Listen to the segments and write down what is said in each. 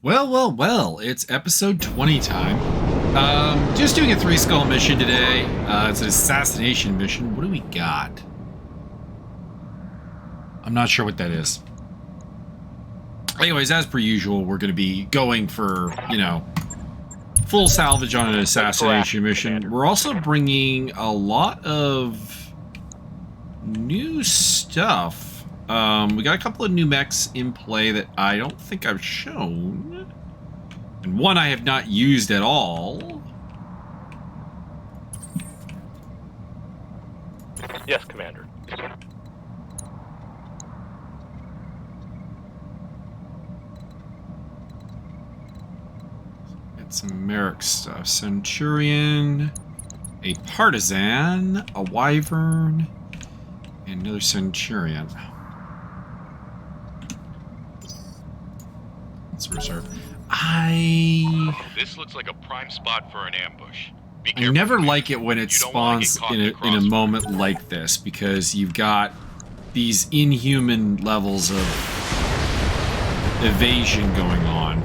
Well, well, well, it's episode 20 time. Just doing a 3-skull mission today. It's an assassination mission. What do we got? I'm not sure what that is. Anyways, as per usual, we're going to be going for, full salvage on an assassination mission. We're also bringing a lot of new stuff. We got a couple of new mechs in play that I don't think I've shown. And one I have not used at all. Yes, Commander. Got some Marik stuff. Centurion, a partisan, a wyvern, and another centurion. Let's reserve. This looks like a prime spot for an ambush. I never like it when it spawns in a moment like this, because you've got these inhuman levels of evasion going on.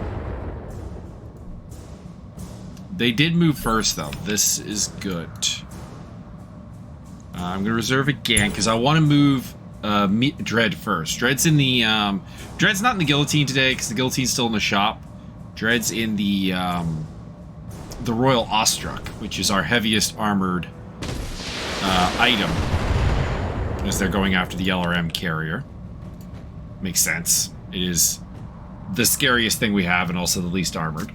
They did move first, though. This is good. I'm going to reserve again, because I want to move Dread first. Dread's in the... Dread's not in the guillotine today, because the guillotine's still in the shop. Dread's in the Royal Ostruck, which is our heaviest armored item, as they're going after the LRM carrier. Makes sense. It is the scariest thing we have, and also the least armored.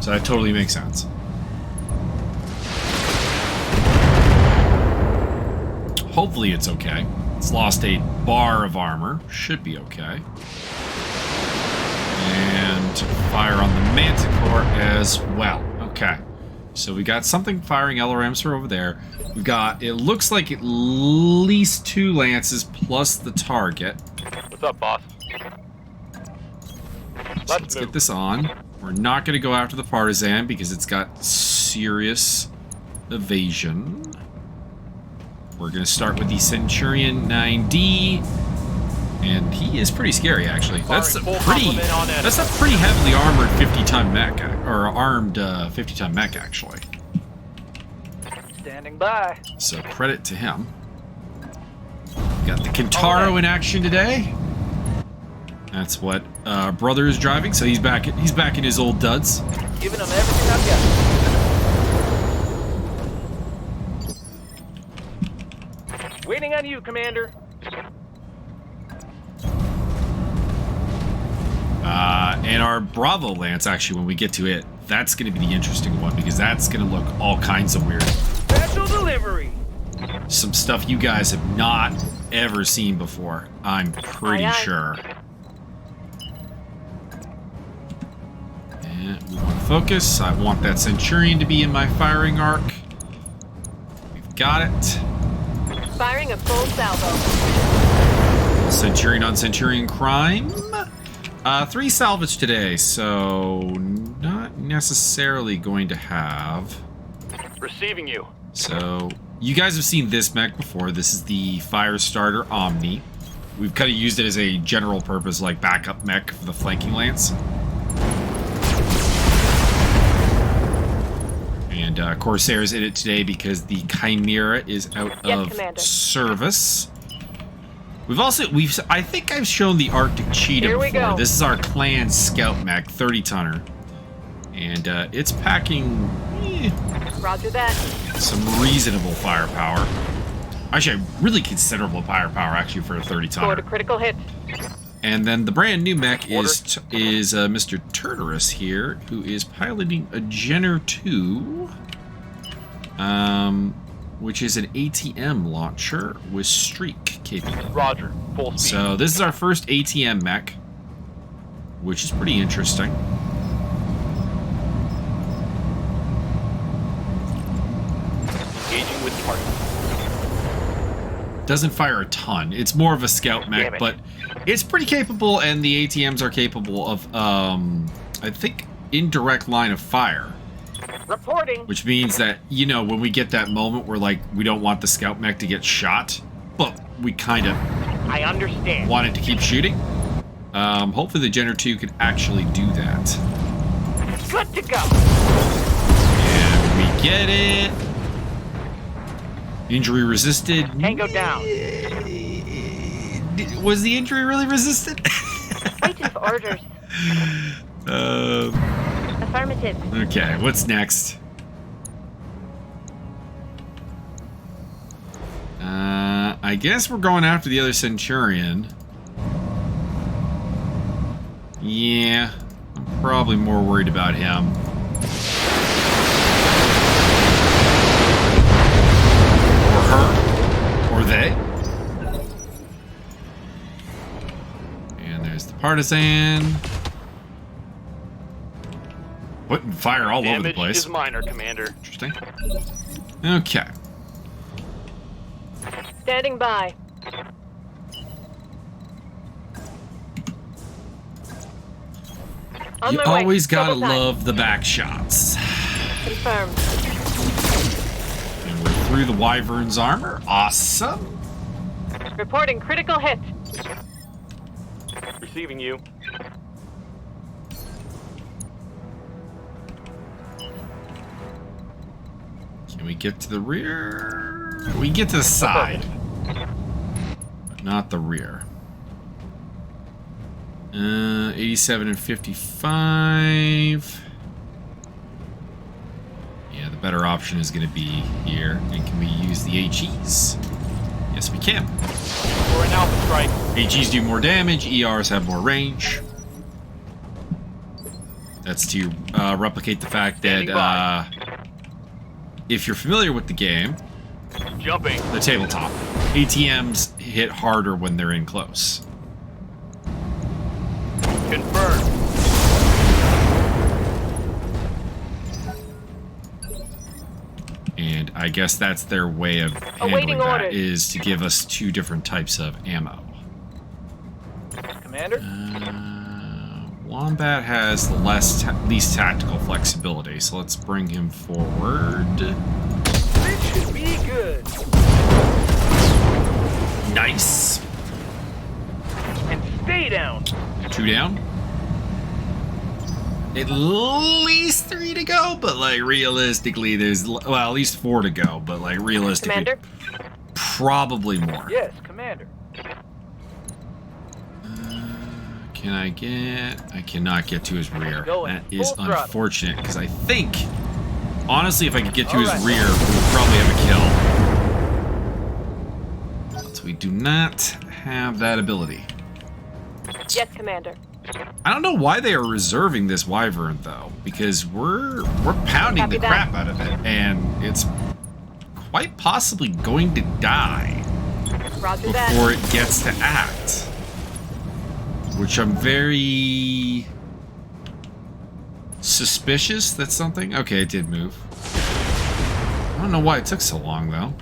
So that totally makes sense. Hopefully it's okay. It's lost a bar of armor. Should be okay. And fire on the Manticore as well. Okay. So we got something firing LRMs from over there. We've got, it looks like at least 2 lances plus the target. What's up, boss? So let's get this on. We're not going to go after the partisan because it's got serious evasion. We're going to start with the Centurion 9D. And he is pretty scary, actually. That's a pretty heavily armored 50-ton mech, or armed 50-ton mech, actually. Standing by. So credit to him. Got the Kintaro in action today. That's what brother is driving. So he's back in his old duds. Giving him everything I've got. Waiting on you, Commander. And our Bravo Lance, actually, when we get to it, that's going to be the interesting one, because that's going to look all kinds of weird. Special delivery. Some stuff you guys have not ever seen before, I'm pretty sure. And we want to focus. I want that Centurion to be in my firing arc. We've got it. Firing a full salvo. Centurion on Centurion crime. 3 salvage today, so not necessarily going to have. Receiving you. So you guys have seen this mech before. This is the Firestarter Omni. We've kind of used it as a general purpose, like backup mech for the flanking lance. And Corsair's in it today because the Chimera is out of service. I think I've shown the Arctic Cheetah before. This is our clan scout mech, 30-tonner. And it's packing Roger that. some reasonable firepower. Actually, really considerable firepower, actually, for a 30-tonner. Scored a critical hit. And then the brand new mech is Mr. Turturus here, who is piloting a Jenner 2. Which is an ATM launcher with streak capability. Roger. Full speed. So this is our first ATM mech, which is pretty interesting. Engaging with target. Doesn't fire a ton. It's more of a scout mech, but it's pretty capable, and the ATMs are capable of, I think, indirect line of fire. Reporting. Which means that, when we get that moment where, like, we don't want the scout mech to get shot, but we kind of I understand. want it to keep shooting. Hopefully the Jenner 2 could actually do that. Good to go. And we get it. Injury resisted. Tango down. Was the injury really resisted? Waiting for orders. Affirmative. Okay, what's next? I guess we're going after the other Centurion. Yeah, I'm probably more worried about him. Or her. Or they. And there's the Partisan. Putting fire all over the Damage place. is minor, Commander. Interesting. Okay. Standing by. On You my way. always gotta Double time. love the back shots. Confirmed. And we're through the Wyvern's armor. Awesome. Reporting critical hit. Receiving you. Can we get to the rear? We get to the side. But not the rear. 87 and 55. Yeah, the better option is going to be here. And can we use the HEs? Yes, we can. We're in Alpha Strike. HEs do more damage, ERs have more range. That's to replicate the fact Standing that if you're familiar with the game, Jumping. the tabletop, ATMs hit harder when they're in close. Confirmed. And I guess that's their way of handling Awaiting that, orders. is to give us two different types of ammo. Commander? Wombat has the least tactical flexibility, so let's bring him forward. This should be good. Nice. And stay down. 2 down. At least 3 to go, but like realistically, there's well at least 4 to go, but like realistically, Commander? probably more. Yes, Commander. Can I get? I cannot get to his rear. Going That is full throttle. unfortunate because I think, honestly, if I could get to his Alright. rear, we would probably have a kill. So we do not have that ability. Yes, Commander. I don't know why they are reserving this Wyvern though, because we're pounding Copy the that. crap out of it, and it's quite possibly going to die Roger before that. it gets to act. Which I'm very suspicious that's something. Okay, it did move. I don't know why it took so long though.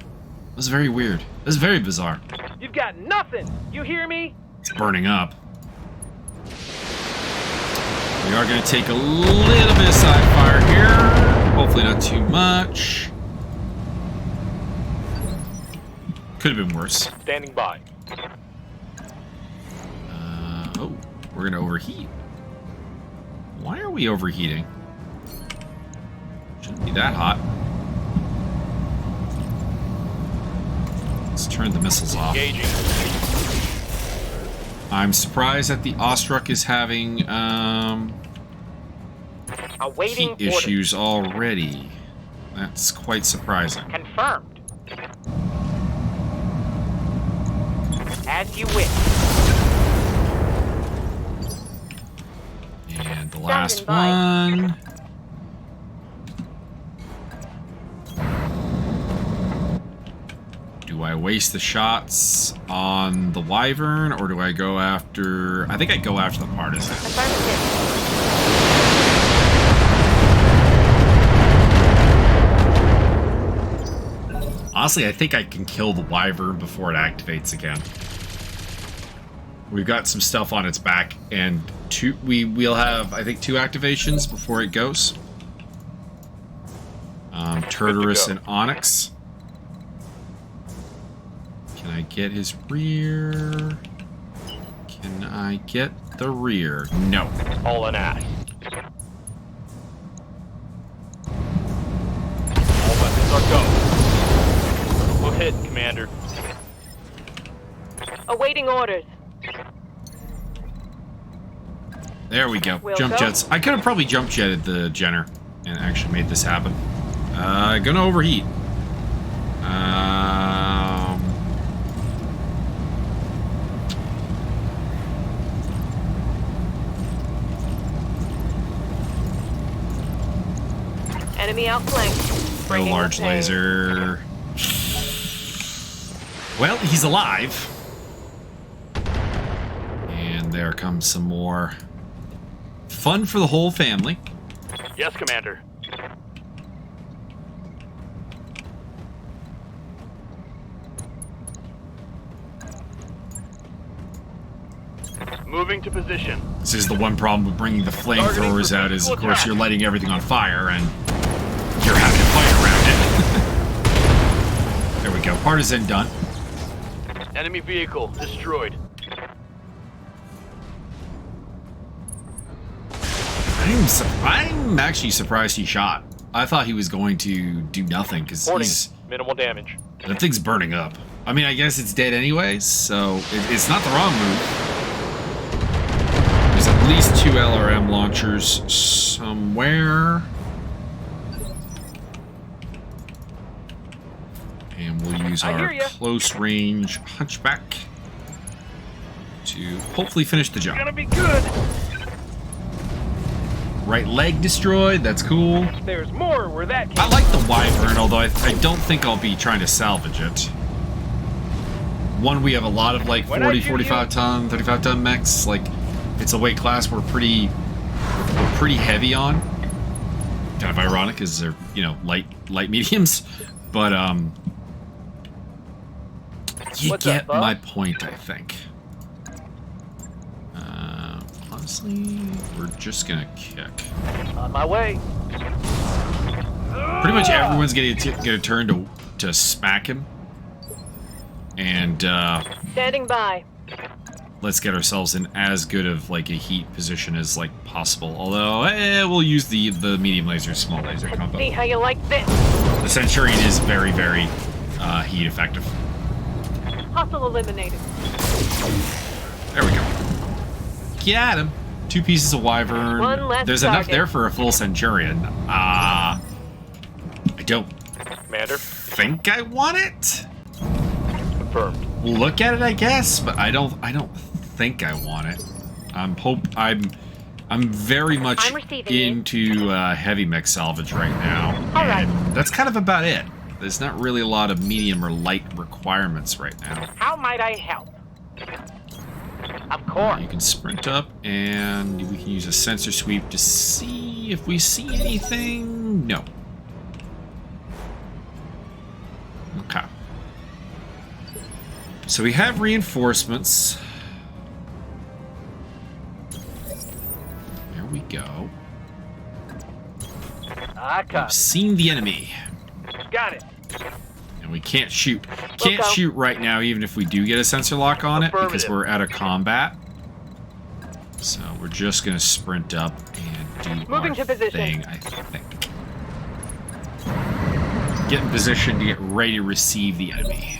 It was very weird. It was very bizarre. You've got nothing. You hear me? It's burning up. We are going to take a little bit of side fire here. Hopefully not too much. Could have been worse. Standing by. Oh, we're going to overheat. Why are we overheating? Shouldn't be that hot. Let's turn the missiles off. Engaging. I'm surprised that the Ostruk is having Awaiting heat orders. issues already. That's quite surprising. Confirmed. As you wish. And the last Standing by. one. Do I waste the shots on the Wyvern, or do I go after... I think I go after the Partisan. Affirmative. Honestly, I think I can kill the Wyvern before it activates again. We've got some stuff on its back, and we'll have, I think, 2 activations before it goes. Turturus go. and Onyx. Can I get his rear? Can I get the rear. No. All an ass. All weapons are go. Critical hit, Commander. Awaiting orders. There we go. Will Jump go. jets. I could have probably jump jetted the Jenner and actually made this happen. Gonna overheat. Enemy outflanked. No Bringing large the pain. laser. Well, he's alive. And there comes some more fun for the whole family. Yes, Commander. Moving to position. This is the one problem with bringing the flamethrowers out is, of course, you're lighting everything on fire and you're having to fight around it. There we go. Partisan done. Enemy vehicle destroyed. I'm actually surprised he shot. I thought he was going to do nothing because Warning, minimal damage. that thing's burning up. I mean, I guess it's dead anyways, so it's not the wrong move. There's at least 2 LRM launchers somewhere. And we'll use I hear our ya. close range hunchback to hopefully finish the job. Gonna be good. Right leg destroyed, that's cool. There's more where that came I like the Wyvern, although I don't think I'll be trying to salvage it. One, we have a lot of like When I 40, shoot 45 ton, 35 ton mechs. Like, it's a weight class we're pretty heavy on. Kind of ironic because they're, you know, light mediums. But you What's get up, bub? my point, I think. Honestly, we're just gonna kick. on my way. Pretty much everyone's getting get a turn to smack him. And Standing by. let's get ourselves in as good of like a heat position as like possible. Although we'll use the medium laser, small laser Let's combo. see how you like this. The Centurion is very heat effective. Hostile eliminated. There we go. Get him. 2 pieces of Wyvern. One less There's enough target. there for a full Centurion. I don't Commander, think I want it. confirmed. We'll look at it, I guess, but I don't think I want it. I'm very much I'm receiving you. into heavy mech salvage right now. All right. And that's kind of about it. There's not really a lot of medium or light requirements right now. How might I help? Of course. You can sprint up, and we can use a sensor sweep to see if we see anything. No. Okay. So we have reinforcements. There we go. I We've copy. seen the enemy, Got it. and we can't shoot. Can't go. shoot right now, even if we do get a sensor lock on it, because Affirmative. we're out of combat. So we're just gonna sprint up and do Moving our to position. thing, I think. Get in position to get ready to receive the enemy.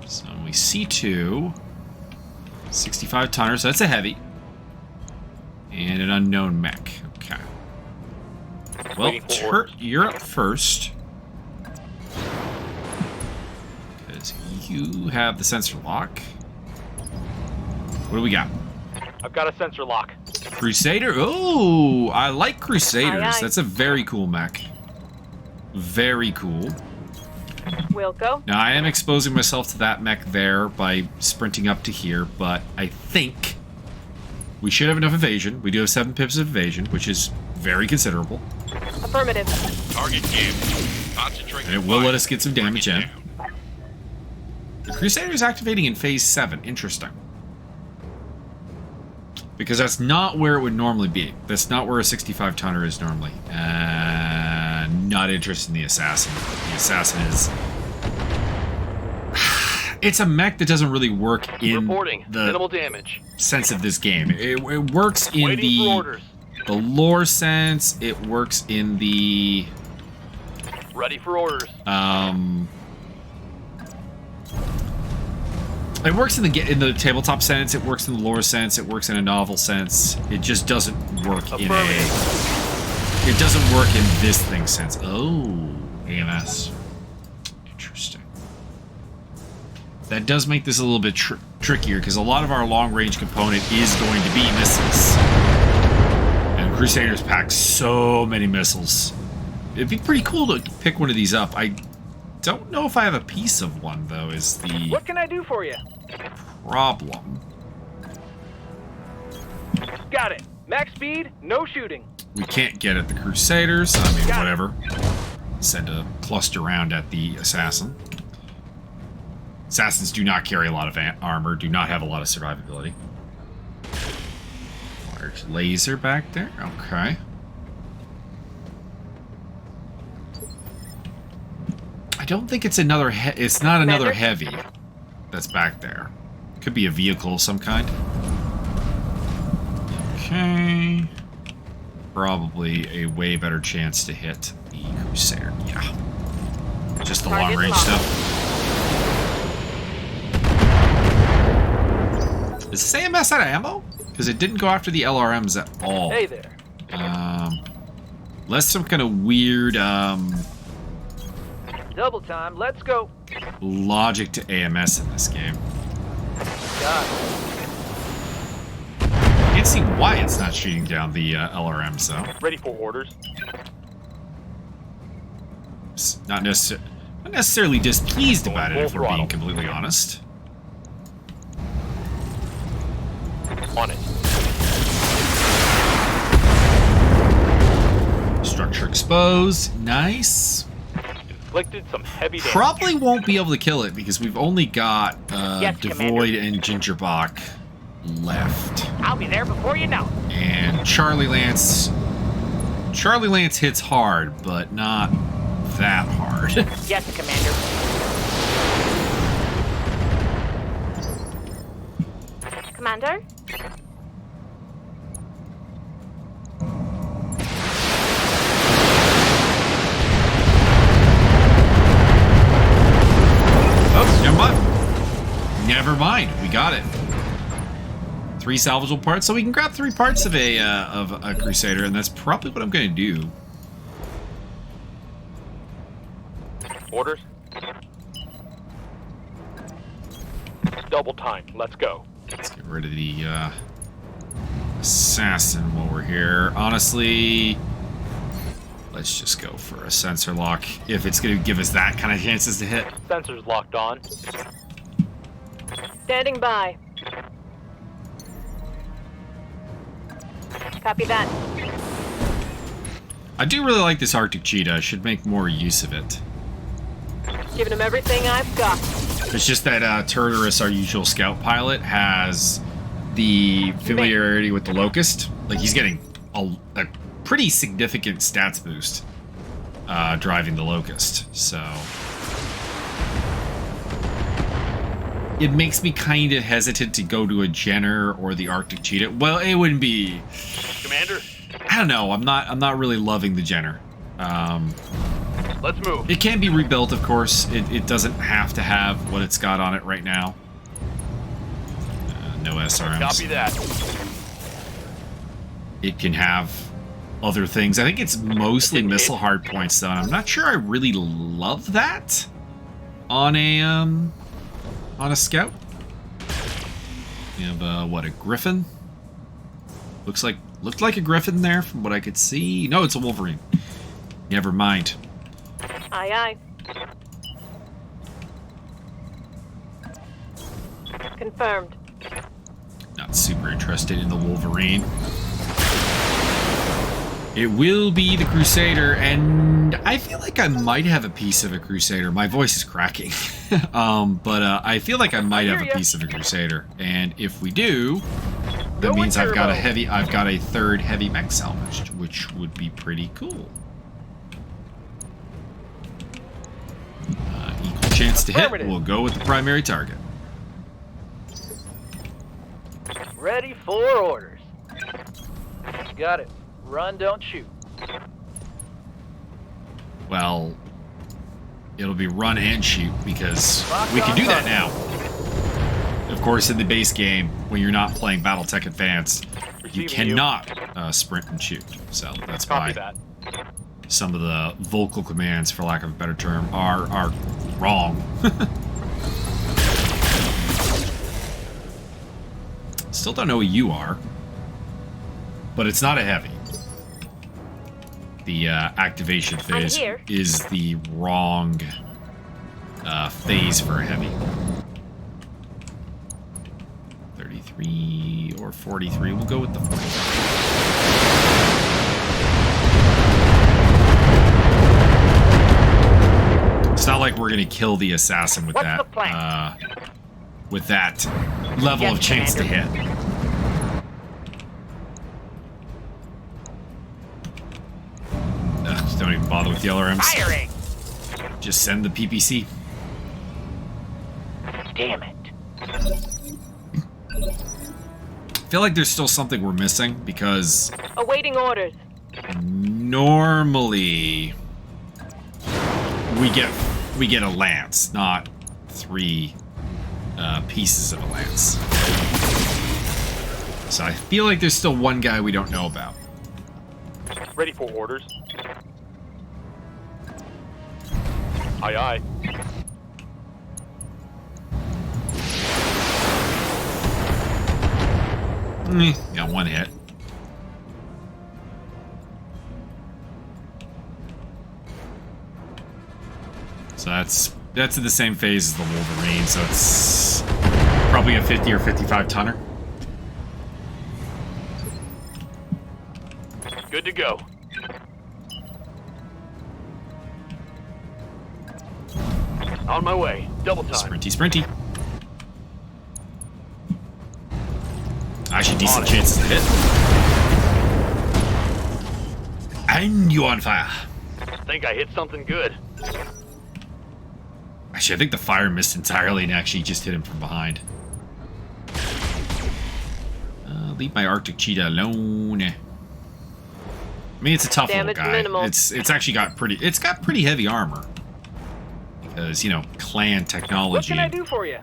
So we see 2. 65 tonners, so that's a heavy. And an unknown mech. Okay. Well, Waiting for orders. you're up first. Because you have the sensor lock. What do we got? I've got a sensor lock. Crusader? Oh, I like Crusaders. Aye, aye. That's a very cool mech. Very cool. Wilco. Now, I am exposing myself to that mech there by sprinting up to here, but I think we should have enough evasion. We do have 7 pips of evasion, which is very considerable. Affirmative. Target damage. Concentrate. And it will let us get some damage in. The Crusader is activating in phase 7. Interesting. Because that's not where it would normally be. That's not where a 65 tonner is normally. Not interested in the Assassin. The Assassin is... It's a mech that doesn't really work in Reporting. the Minimal damage. sense of this game. It works in Waiting for orders. the lore sense. It works in the Ready for orders. it works in the tabletop sense. It works in the lore sense. It works in a novel sense. It just doesn't work in a. It doesn't work in this thing sense. Oh, AMS. Interesting. That does make this a little bit trickier because a lot of our long-range component is going to be missiles. And Crusaders pack so many missiles. It'd be pretty cool to pick one of these up. I don't know if I have a piece of one, though, is the What can I do for you? problem. Got it. Max speed, no shooting. We can't get at the Crusaders. I mean, Got it. whatever. Send a cluster round at the Assassin. Assassins do not carry a lot of armor, do not have a lot of survivability. Large laser back there. Okay. I don't think it's another. It's not another heavy that's back there. Could be a vehicle of some kind. Okay. Probably a way better chance to hit the Crusader. Yeah. Just the long range stuff. Is this AMS out of ammo? Because it didn't go after the LRMs at all. Hey there. Unless some kind of weird Double time, let's go. logic to AMS in this game. Got it. I can't see why it's not shooting down the LRMs though. Ready for orders. It's not necessarily displeased about it, if we're being completely honest. On it. Structure exposed. Nice. Inflicted some heavy damage. Probably won't be able to kill it because we've only got Yes, Devoid and Gingerbach left. I'll be there before you know. And Charlie Lance hits hard, but not that hard. Yes, Commander. Commander? Oh, never mind. Never mind. We got it. 3 salvageable parts, so we can grab 3 parts of a Crusader, and that's probably what I'm going to do. Orders. Double time. Let's go. Let's get rid of the Assassin while we're here. Honestly, let's just go for a sensor lock if it's going to give us that kind of chances to hit. Sensors locked on. Standing by. Copy that. I do really like this Arctic Cheetah. I should make more use of it. Giving him everything I've got. It's just that Turturus, our usual scout pilot, has the familiarity with the Locust. Like, he's getting a pretty significant stats boost driving the Locust. So it makes me kind of hesitant to go to a Jenner or the Arctic Cheetah. Well, it wouldn't be... Commander. I don't know. I'm not really loving the Jenner. Let's move. It can be rebuilt, of course. It doesn't have to have what it's got on it right now. No SRMs. Copy that. It can have other things. I think it's mostly missile hardpoints, though. And I'm not sure I really love that on a scout. We have what, a Griffin? Looked like a Griffin there from what I could see. No, it's a Wolverine. Never mind. Aye, aye. Confirmed. Not super interested in the Wolverine. It will be the Crusader, and I feel like I might have a piece of a Crusader. My voice is cracking. But I feel like I might have a piece of a Crusader. And if we do, that means I've got a third heavy mech salvaged, which would be pretty cool. Equal chance to hit, Affirmative. we'll go with the primary target. Ready for orders. Got it. Run, don't shoot. Well, it'll be run and shoot because Lock we can on do that target. now. Of course, in the base game, when you're not playing Battletech Advanced, you Receiving cannot sprint and shoot. So that's why Copy that. some of the vocal commands, for lack of a better term, are wrong. Still don't know who you are, but it's not a heavy. The activation phase here. is the wrong phase for a heavy. 33 or 43. We'll go with the 43. It's not like we're gonna kill the assassin with What's that the plan? level Yes, of chance to Commander. hit. Just don't even bother with the LRMs. Firing! Just send the PPC. Damn it. I feel like there's still something we're missing because Awaiting orders. normally we get a lance, not 3 pieces of a lance. So I feel like there's still one guy we don't know about. Ready for orders. Aye, aye. Got one hit. So that's in the same phase as the Wolverine, so it's probably a 50 or 55 tonner. Good to go. On my way. Double time. Sprinty. Actually, decent chances to hit. And you on fire. Think I hit something good. Actually, I think the fire missed entirely and actually just hit him from behind. Leave my Arctic cheetah alone. I mean, it's a tough Damage little guy. minimal. It's actually got pretty heavy armor. Because, you know, clan What technology can I and do for you?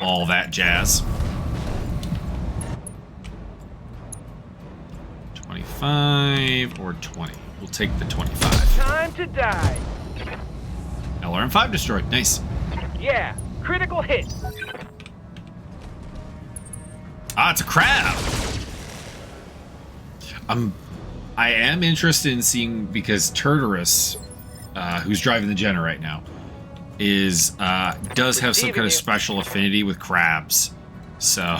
all that jazz. 25 or 20. We'll take the 25. Time to die. LRM-5 destroyed. Nice. Yeah, critical hit. Ah, it's a crab. I am interested in seeing, because Turturus, who's driving the Jenna right now, does have some kind of special affinity with crabs. So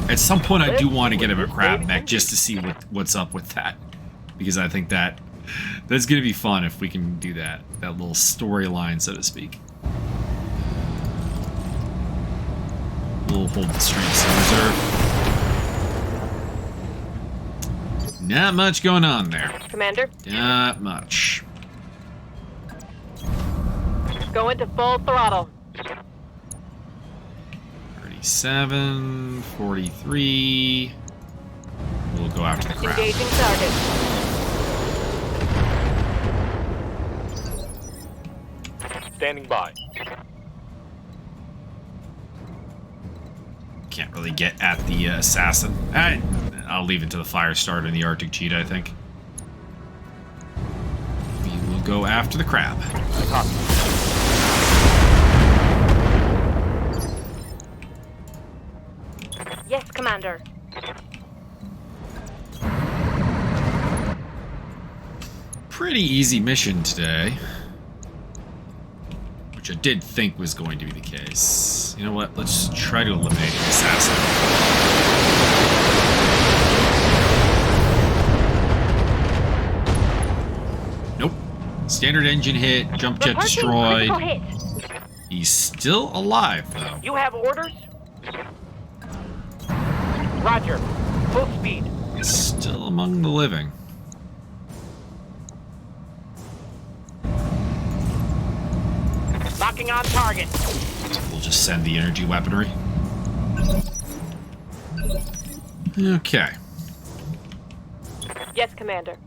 at some point I do want to get him a crab mech just to see what's up with that, because I think that's gonna be fun if we can do that little storyline, so to speak. We'll hold the streets in reserve. Not much going on there. Commander, Not much. go into full throttle. 37, 43. We'll go after the crowd. Engaging target. Standing by. Can't really get at the assassin. I'll leave it to the fire starter and the Arctic cheetah, I think. We will go after the crab. Yes, Commander. Pretty easy mission today. Which I did think was going to be the case. You know what? Let's try to eliminate the assassin. Nope. Standard engine hit, jump jet Reporting destroyed. critical hit. He's still alive, though. You have orders? Roger. Full speed. Still among the living. Locking on target. We'll just send the energy weaponry. Okay. Yes, Commander.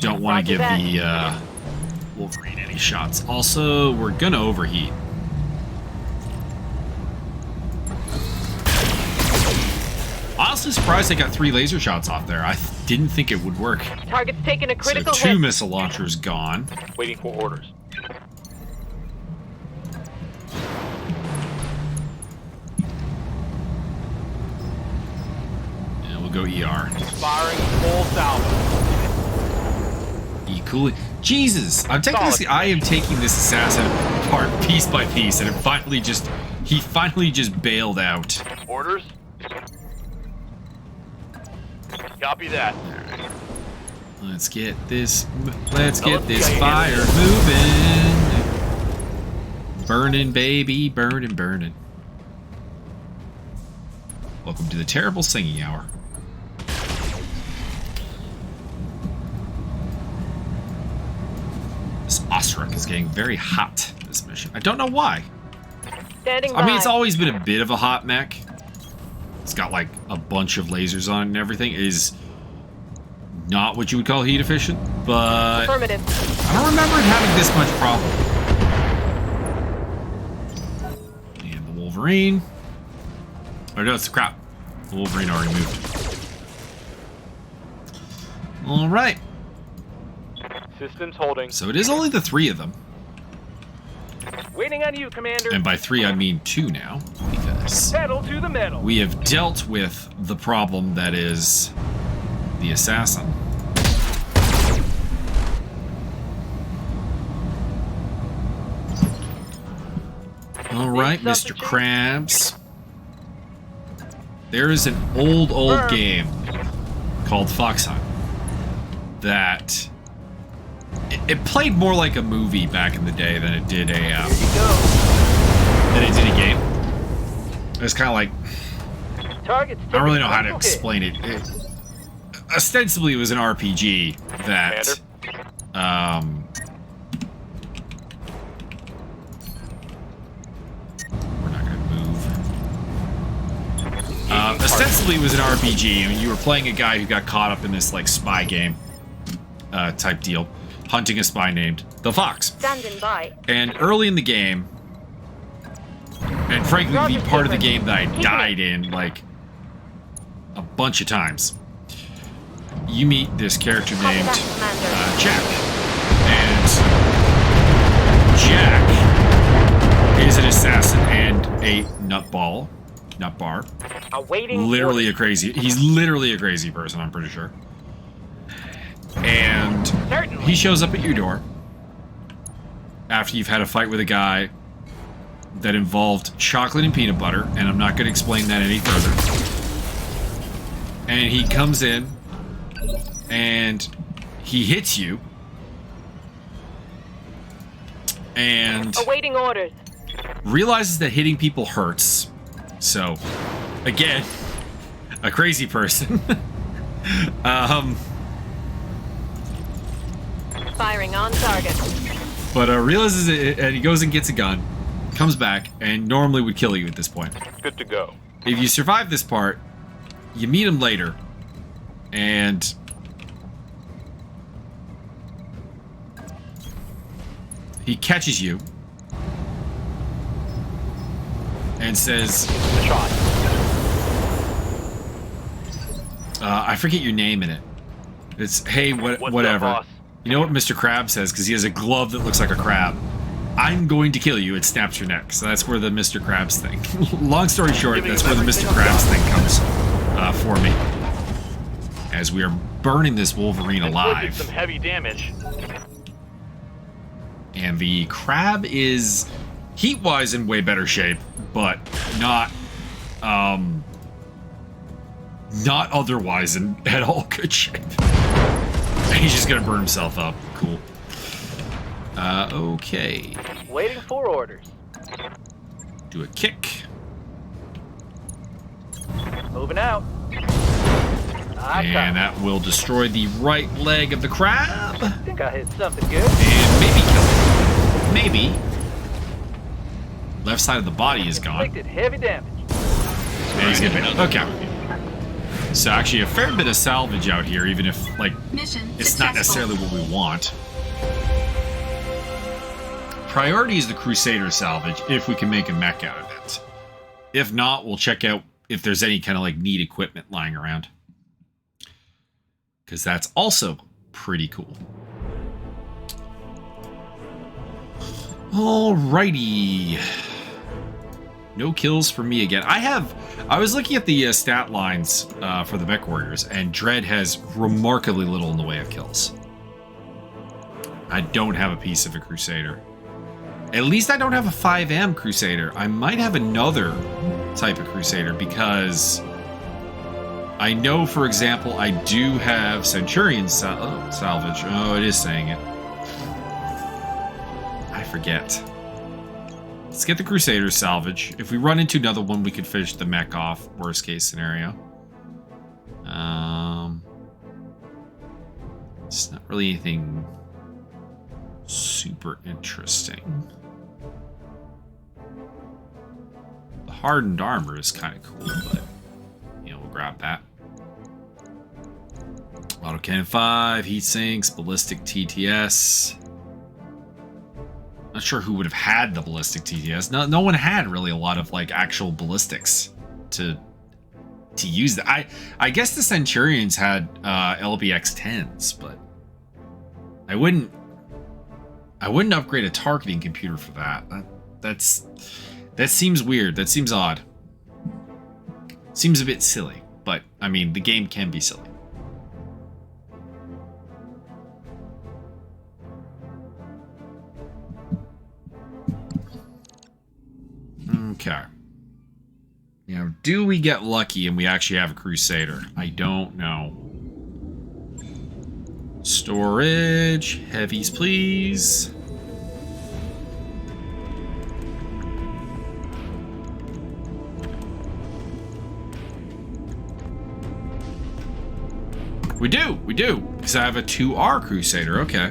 Don't want to Roger give that. the Wolverine any shots. Also, we're gonna overheat. Honestly surprised I got 3 laser shots off there. I didn't think it would work. Target's taking a critical So 2 hit. missile launchers gone. Waiting for orders. And we'll go ER. Firing full salvo. Cool. Jesus, I am taking this assassin apart piece by piece, and he finally just bailed out. Orders? Copy that. Let's get this fire moving. Burning, baby, burning. Welcome to the terrible singing hour. This Osric is getting very hot, this mission. I don't know why. Standing by. I mean, it's always been a bit of a hot mech. It's got, like, a bunch of lasers on it and everything. It is not what you would call heat efficient, but Affirmative. I don't remember it having this much problem. And the Wolverine. Oh, no, it's crap. The Wolverine already moved. All right. Systems holding. So it is only the 3 of them. Waiting on you, Commander. And by 3, I mean 2 now, because Pedal to the metal. we have dealt with the problem that is the assassin. All right, Mr. Krabs. There is an old game called Fox Hunt that it played more like a movie back in the day than it did a game. It was kind of like, Target's I don't really know how to taking critical explain it. Ostensibly, it was an RPG that we're not going to move. Ostensibly, it was an RPG. I mean, you were playing a guy who got caught up in this like spy game type deal, hunting a spy named the Fox. Standing by. And early in the game, and frankly, the part of the game that I died in like a bunch of times, you meet this character named Jack. And Jack is an assassin and a nutbar. Awaiting Literally a crazy, he's literally a crazy person, I'm pretty sure. And he shows up at your door after you've had a fight with a guy that involved chocolate and peanut butter, and I'm not going to explain that any further. And he comes in, and he hits you, and Awaiting orders. realizes that hitting people hurts. So, again, a crazy person. Firing on target. But realizes it, and he goes and gets a gun, comes back, and normally would kill you at this point. Good to go. If you survive this part, you meet him later, and he catches you and says, The shot. I forget your name in it. It's, hey, What's whatever. up, boss? You know what Mr. Krabs says, because he has a glove that looks like a crab. I'm going to kill you. It snaps your neck. So that's where the Mr. Krabs thing. Long story short, that's where the Mr. Krabs thing comes for me. As we are burning this Wolverine Inflicted alive. some heavy damage. And the crab is heat-wise in way better shape, but not otherwise in at all good shape. And he's just gonna burn himself up. Cool. Okay. Waiting for orders. Do a kick. Moving out. And that will destroy the right leg of the crab. I think I hit something good. And maybe kill it. Maybe. Left side of the body is gone. Inflicted heavy damage. And he's gonna, okay. So actually a fair bit of salvage out here, even if, like, it's not necessarily what we want. Priority is the Crusader salvage, if we can make a mech out of it. If not, we'll check out if there's any kind of, like, neat equipment lying around. Because that's also pretty cool. Alrighty. No kills for me again. I was looking at the stat lines for the Mech Warriors, and Dread has remarkably little in the way of kills. I don't have a piece of a Crusader. At least I don't have a 5M Crusader. I might have another type of Crusader because I know, for example, I do have Centurion salvage. Oh, it is saying it. I forget. Let's get the Crusader salvage. If we run into another one, we could finish the mech off. Worst case scenario. It's not really anything super interesting. The hardened armor is kind of cool, but you know, we'll grab that. Autocannon 5, heat sinks, ballistic TTS. Not sure who would have had the ballistic TTS. No one had really a lot of like actual ballistics to use that. I guess the Centurions had LBX 10s, but I wouldn't upgrade a targeting computer for that. That seems weird. That seems odd. Seems a bit silly, but I mean the game can be silly. Okay. Now, do we get lucky and we actually have a Crusader? I don't know. Storage. Heavies, please. We do. Because I have a 2R Crusader. Okay.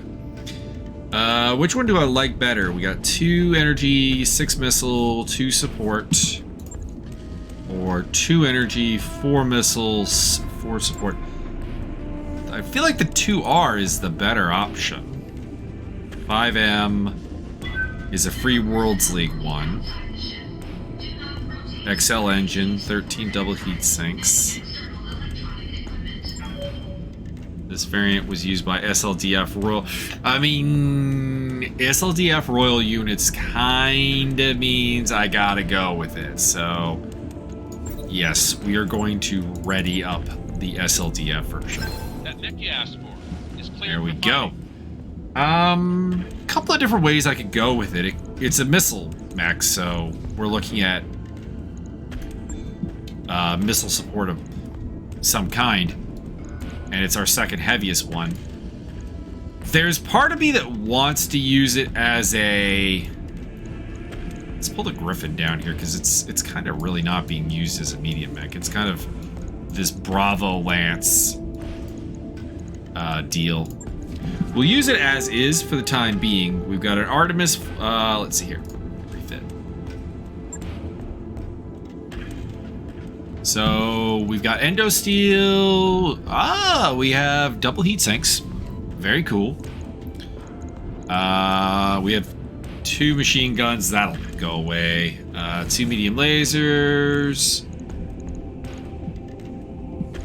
Which one do I like better? We got 2 energy, 6 missile, 2 support. Or 2 energy, 4 missiles, 4 support. I feel like the 2R is the better option. 5M is a free Worlds League one. XL engine, 13 double heat sinks. This variant was used by SLDF Royal. I mean, SLDF Royal units kinda means I gotta go with it. So, yes, we are going to ready up the SLDF version. That mech you asked for is clear. There we go. A couple of different ways I could go with it. It's a missile mech, so we're looking at missile support of some kind. And it's our second heaviest one. There's part of me that wants to use it as a... Let's pull the Griffin down here, because it's kind of really not being used as a medium mech. It's kind of this Bravo Lance deal. We'll use it as is for the time being. We've got an Artemis... let's see here. Refit. So we've got Endo Steel. We have double heat sinks. Very cool. We have 2 machine guns. That'll go away. 2 medium lasers.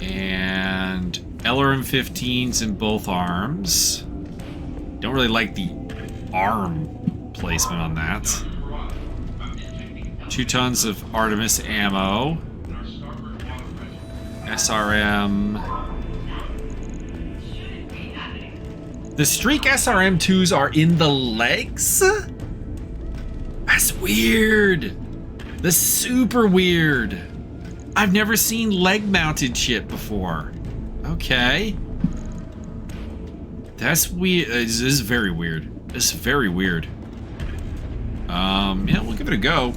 And LRM 15s in both arms. Don't really like the arm placement on that. 2 tons of Artemis ammo. SRM. The Streak SRM2s are in the legs? That's weird. That's super weird. I've never seen leg-mounted shit before. Okay. That's weird. This is very weird. This is very weird. Yeah, we'll give it a go.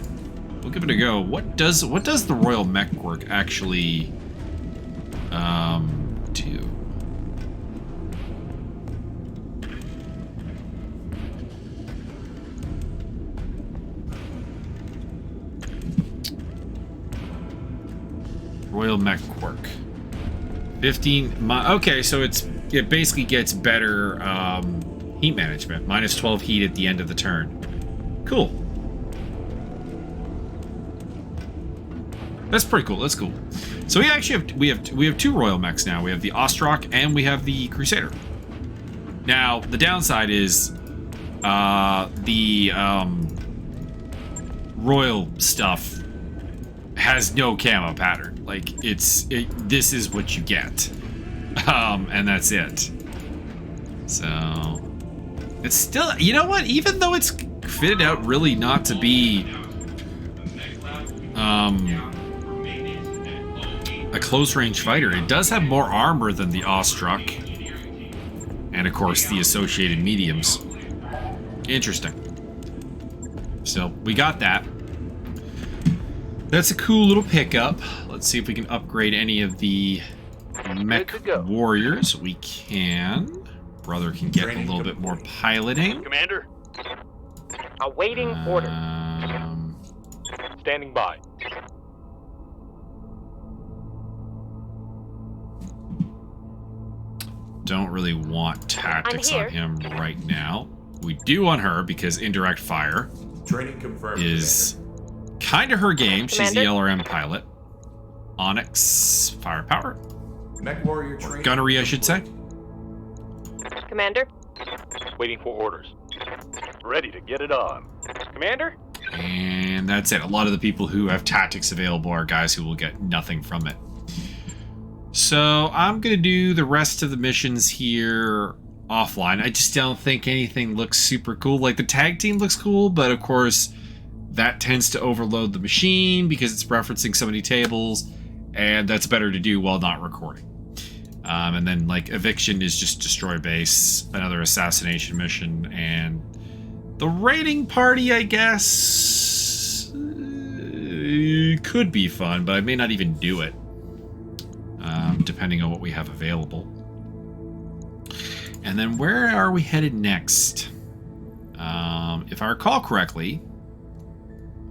We'll give it a go. What does the Royal Mech Work actually Royal Mech Quirk. 15. Okay, so it basically gets better heat management. Minus 12 heat at the end of the turn. Cool. That's pretty cool. That's cool. So we actually have two Royal Mechs now. We have the Ostrock and we have the Crusader. Now the downside is the Royal stuff has no camo pattern. Like this is what you get, and that's it. So it's still, you know what? Even though it's fitted out really not to be a close range fighter, it does have more armor than the Ostrock, and of course the associated mediums. Interesting. So we got that. That's a cool little pickup. Let's see if we can upgrade any of the mech warriors. We can. Brother can get a little bit more piloting. Commander, Awaiting order. standing by. Don't really want tactics I'm on him right now. We do on her because indirect fire Training confirmed. is kind of her game. She's the Commander? LRM pilot. Onyx firepower. Mech warrior training. Gunnery, I should say. Commander? Waiting for orders. Ready to get it on. Commander? And that's it. A lot of the people who have tactics available are guys who will get nothing from it. So I'm going to do the rest of the missions here offline. I just don't think anything looks super cool. Like the tag team looks cool, but of course that tends to overload the machine because it's referencing so many tables, and that's better to do while not recording. And then like eviction is just destroy base, another assassination mission, and the raiding party, I guess, could be fun, but I may not even do it, depending on what we have available. And then where are we headed next? If I recall correctly,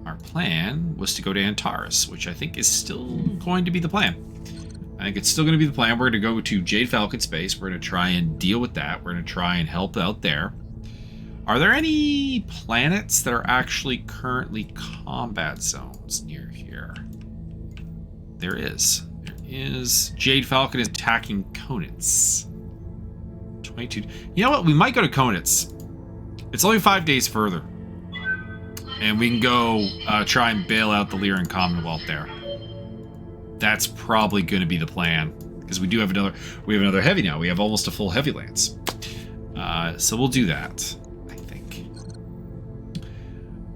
our plan was to go to Antares, which I think is still going to be the plan. I think it's still going to be the plan. We're going to go to Jade Falcon Space. We're going to try and deal with that. We're going to try and help out there. Are there any planets that are actually currently combat zones near here? There is. There is. Jade Falcon is attacking Konitz. 22. You know what? We might go to Konitz. It's only 5 days further. And we can go try and bail out the Lyran Commonwealth there. That's probably going to be the plan, because we have another heavy now. We have almost a full heavy lance. So we'll do that, I think.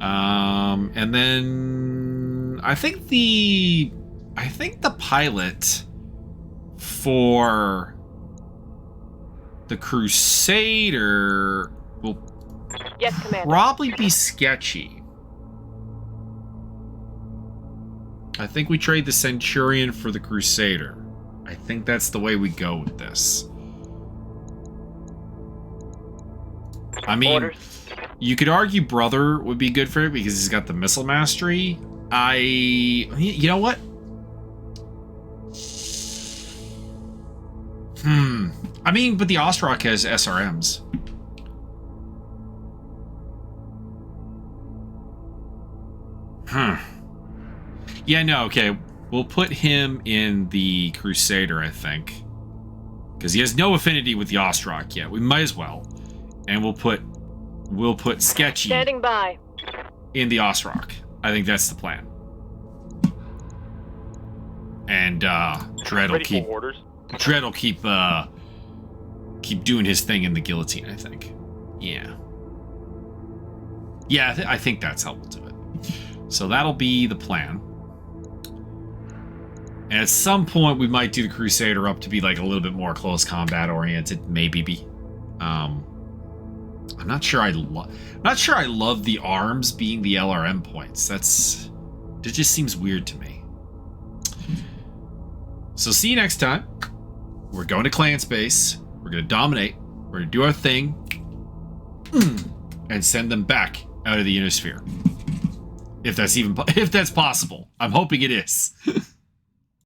And then I think the pilot for the Crusader will Yes, Commander. probably be sketchy. I think we trade the Centurion for the Crusader. I think that's the way we go with this. I mean, Orders. you could argue Brother would be good for it because he's got the missile mastery. You know what? I mean, but the Ostrock has SRMs. Yeah, no, okay. We'll put him in the Crusader, I think. Because he has no affinity with the Ostrock yet. We might as well. And we'll put Sketchy Standing by. in the Ostrock. I think that's the plan. And Dread will Ready keep for orders. keep doing his thing in the guillotine, I think. Yeah. Yeah, I think that's how we'll do it. So that'll be the plan. And at some point, we might do the Crusader up to be like a little bit more close combat oriented, maybe. I'm not sure I love the arms being the LRM points. It just seems weird to me. So see you next time. We're going to clan space. We're going to dominate. We're going to do our thing. And send them back out of the Innisphere. If that's possible. I'm hoping it is.